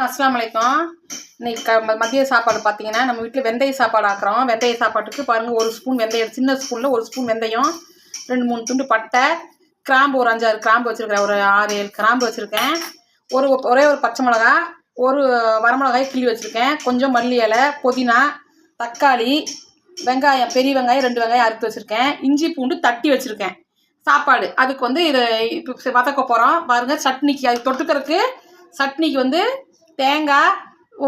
அஸ்ஸலாமு அலைக்கும். இன்னைக்கு மதிய சாப்பாடு பார்த்தீங்கன்னா, நம்ம வீட்டில் வெந்தய சாப்பாடு ஆக்குறோம். வெந்தய சாப்பாட்டுக்கு பாருங்கள், 1 ஸ்பூன் வெந்தயம், சின்ன ஸ்பூனில் 1 ஸ்பூன் வெந்தயம், 2-3 துண்டு பட்டை, கிராம்பு ஒரு 5-6 கிராம்பு வச்சுருக்கேன், ஒரு 6-7 கிராம்பு வச்சுருக்கேன், ஒரே ஒரு பச்சை மிளகா, ஒரு வரமிளகாய் கிள்ளி வச்சுருக்கேன், கொஞ்சம் மல்லி இலை, புதினா, தக்காளி, வெங்காயம், பெரிய வெங்காயம் 2 வெங்காயம் அறுத்து வச்சுருக்கேன், இஞ்சி பூண்டு தட்டி வச்சுருக்கேன். சாப்பாடு அதுக்கு இதை இப்போ வதக்க போகிறோம் பாருங்கள். சட்னிக்கு அது தொட்டுக்கிறதுக்கு சட்னிக்கு தேங்காய்,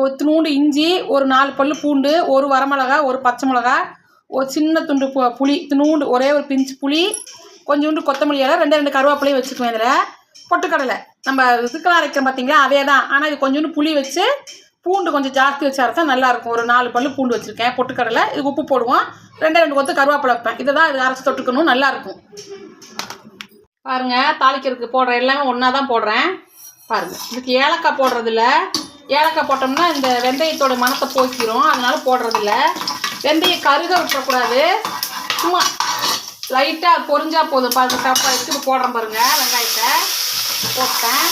இத்தினூண்டு இஞ்சி, ஒரு 4 பல்லு பூண்டு, ஒரு வரமிளகா, ஒரு பச்சை மிளகா, ஒரு சின்ன துண்டு புளி, இத்தினூண்டு ஒரே ஒரு பிஞ்சு புளி, கொஞ்சோண்டு கொத்தமல்லி இலை, 2 கருவேப்பிலையும் வச்சுக்குவேன். இதில் பொட்டுக்கடலை நம்ம இதுக்கெல்லாம் அரைக்கிறோம் பார்த்தீங்களா, அதே தான். ஆனால் இது கொஞ்சோண்டு புளி வச்சு பூண்டு கொஞ்சம் ஜாஸ்தி வச்சு அரைச்சா நல்லாயிருக்கும். ஒரு 4 பல்லு பூண்டு வச்சுருக்கேன். பொட்டுக்கடலை, இது உப்பு போடுவோம், 2 கொத்து கருவேப்பிலை வைப்பேன். இதை தான் இது அரைச்சி தொட்டுக்கணும், நல்லாயிருக்கும். பாருங்கள், தாளிக்கிறதுக்கு போடுற எல்லாமே ஒன்றா தான் போடுறேன். பாருங்கள், இதுக்கு ஏலக்காய் போடுறதில்ல. ஏலக்காய் போட்டோம்னா இந்த வெந்தயத்தோட மணத்தை போக்கிடும், அதனால் போடுறதில்ல. வெந்தயம் கருக விட்டுறக்கூடாது, சும்மா லைட்டாக பொரிஞ்சால் போதும். பாருங்கள், வச்சு போடுறேன் பாருங்கள். வெங்காயத்தை போட்டேன்.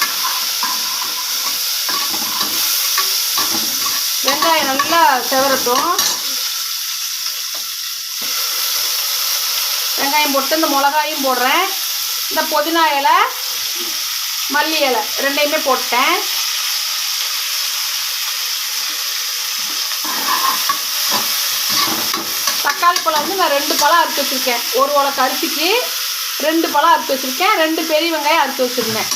வெங்காயம் நல்லா செவரட்டும். வெங்காயம் போட்டு இந்த மிளகாயும் போடுறேன், இந்த புதினா இலை, மல்லி இலை 2யுமே போட்டேன். தக்காளி பழம் நான் 2 பழம் அறுத்து வச்சுருக்கேன். ஒரு உலக்கு அரிசிக்கு 2 பழம் அறுத்து வச்சுருக்கேன். 2 பெரிய வெங்காயம் அறுத்து வச்சுருந்தேன்.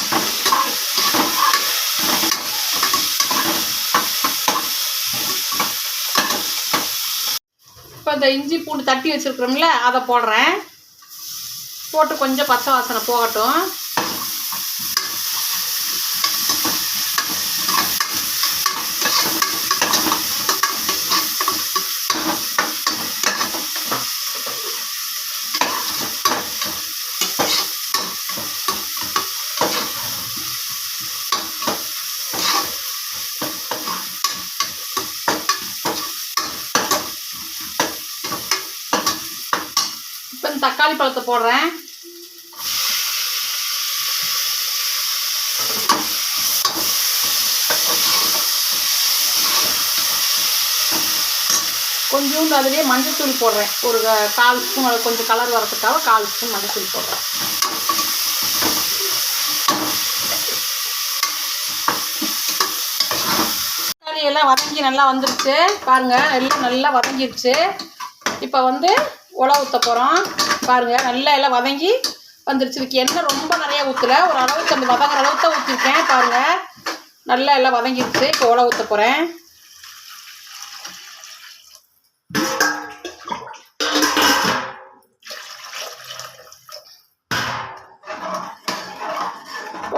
இப்போ இந்த இஞ்சி பூண்டு தட்டி வச்சுருக்குறோம்ல, அதை போடுறேன். போட்டு கொஞ்சம் பச்சை வாசனை போகட்டும். இப்போ இந்த தக்காளி பழத்தை போடுறேன். கொஞ்சோண்டு அதுலேயே மஞ்சத்தூள் போடுறேன், ஒரு 1/4 ஸ்பூன். அது கொஞ்சம் கலர் வரதுக்காக 1/4 ஸ்பூன் மஞ்சத்தூள் போடுறேன். தக்காளி எல்லாம் வதங்கி நல்லா வந்துருச்சு பாருங்கள், எல்லாம் நல்லா வதங்கிருச்சு. இப்போ உலை ஊற்ற போகிறோம் பாருங்கள். நல்லா எல்லாம் வதங்கி வந்துருச்சு. இதுக்கு எண்ணெய் ரொம்ப நிறையா ஊற்றலை, ஒரு அளவுக்கு அந்த வதங்குற அளவுக்கு தான் ஊற்றிருக்கேன். பாருங்கள், நல்லா எல்லாம் வதங்கிருச்சு. இப்போ உலை ஊற்ற போகிறேன்.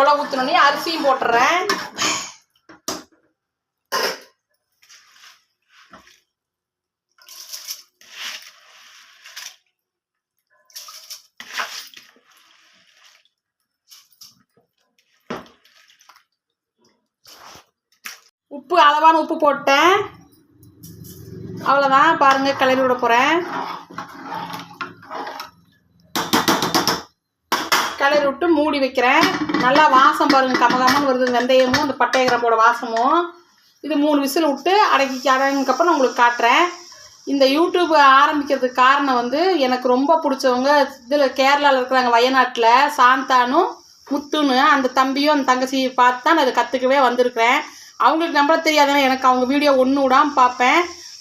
உலை ஊற்றினோடனே அரிசியும் போட்டுறேன். உப்பு அளவான உப்பு போட்டேன். அவ்வளோதான். பாருங்கள், கிளறி விட போகிறேன். கிளறி விட்டு மூடி வைக்கிறேன். நல்லா வாசம் பாருங்கள், கமகமன்னு வருது. வெந்தயமும் இந்த பட்டை கிராம்போட வாசமும். இது 3 விசில் விட்டு அடங்கிக்கப்புறம் நான் உங்களுக்கு காட்டுறேன். இந்த யூடியூப் ஆரம்பிக்கிறதுக்கு காரணம் எனக்கு ரொம்ப பிடிச்சவங்க இதில் கேரளாவில் இருக்கிறாங்க, வயநாட்டில் சாந்தானும் முத்துன்னு அந்த தம்பியும் அந்த தங்கச்சியை பார்த்து தான் நான் இதை கற்றுக்கவே வந்திருக்கிறேன். அவங்களுக்கு நம்ப தெரியாதுன்னா எனக்கு அவங்க வீடியோ ஒன்று விடாமல் பார்ப்பேன்.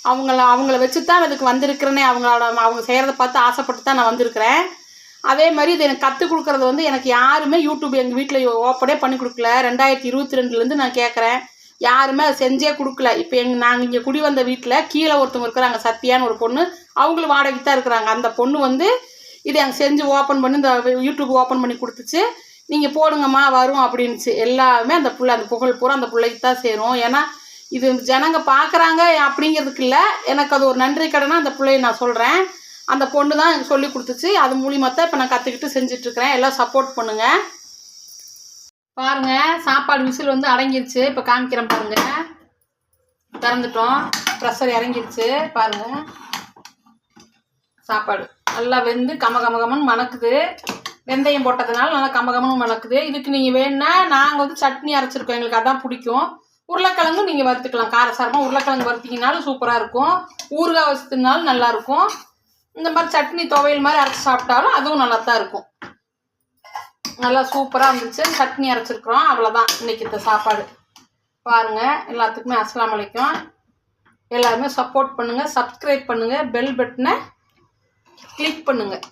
அவங்கள வச்சு தான் இதுக்கு வந்திருக்கிறேனே. அவங்க செய்கிறத பார்த்து ஆசைப்பட்டு தான் நான் வந்திருக்கிறேன். அதே மாதிரி இது எனக்கு கற்றுக் கொடுக்குறது எனக்கு யாருமே யூடியூப் எங்கள் வீட்டில் ஓப்பனே பண்ணி கொடுக்கல. 2022 நான் கேட்குறேன், யாருமே அதை செஞ்சே கொடுக்கல. இப்போ நாங்கள் இங்கே குடி வந்த வீட்டில் கீழே ஒருத்தவங்க இருக்கிறாங்க, சத்யான்னு ஒரு பொண்ணு. அவங்களும் வாடகைக்கு தான் இருக்கிறாங்க. அந்த பொண்ணு இதை எனக்கு செஞ்சு ஓப்பன் பண்ணி இந்த யூடியூப் ஓப்பன் பண்ணி கொடுத்துச்சு. நீங்கள் போடுங்கம்மா வரும் அப்படின்ச்சு. எல்லாமே அந்த புகழ் பூரா அந்த பிள்ளைக்கு தான் சேரும். ஏன்னா இது ஜனங்க பார்க்குறாங்க அப்படிங்கிறதுக்கு இல்லை, எனக்கு அது ஒரு நன்றி கடனாக அந்த பிள்ளையை நான் சொல்கிறேன். அந்த பொண்ணு தான் எனக்கு சொல்லி கொடுத்துச்சு. அது மூலியமாக தான் இப்போ நான் கற்றுக்கிட்டு செஞ்சிட்ருக்கிறேன். எல்லாம் சப்போர்ட் பண்ணுங்கள். பாருங்கள், சாப்பாடு விசில் அடங்கிருச்சு. இப்போ காமிக்கிறேன் பாருங்கள். திறந்துட்டோம், ப்ரெஷர் இறங்கிருச்சு பாருங்கள். சாப்பாடு நல்லா வெந்து கமகமகமன்னு மணக்குது. வெந்தயம் போட்டதுனால நல்லா கமகமன்னு மணக்குது. இதுக்கு நீங்கள் வேணுன்னா நாங்கள் சட்னி அரைச்சிருக்கோம், எங்களுக்கு அதான் பிடிக்கும். உருளைக்கிழங்கும் நீங்கள் வறுத்துக்கலாம். காரசாரமாக உருளைக்கிழங்கு வறுத்திங்கனாலும் சூப்பராக இருக்கும். ஊறுகாய் வச்சுனாலும் நல்லாயிருக்கும். இந்த மாதிரி சட்னி துவையல் மாதிரி அரைச்சி சாப்பிட்டாலும் அதுவும் நல்லா தான் இருக்கும். நல்லா சூப்பராக இருந்துச்சு. சட்னி அரைச்சிருக்கிறோம். அவ்வளோதான் இன்றைக்கி இந்த சாப்பாடு. பாருங்கள், எல்லாத்துக்குமே அஸ்ஸலாமு அலைக்கும். எல்லாருமே சப்போர்ட் பண்ணுங்கள், சப்ஸ்கிரைப் பண்ணுங்கள், பெல் பட்டனை கிளிக் பண்ணுங்கள்.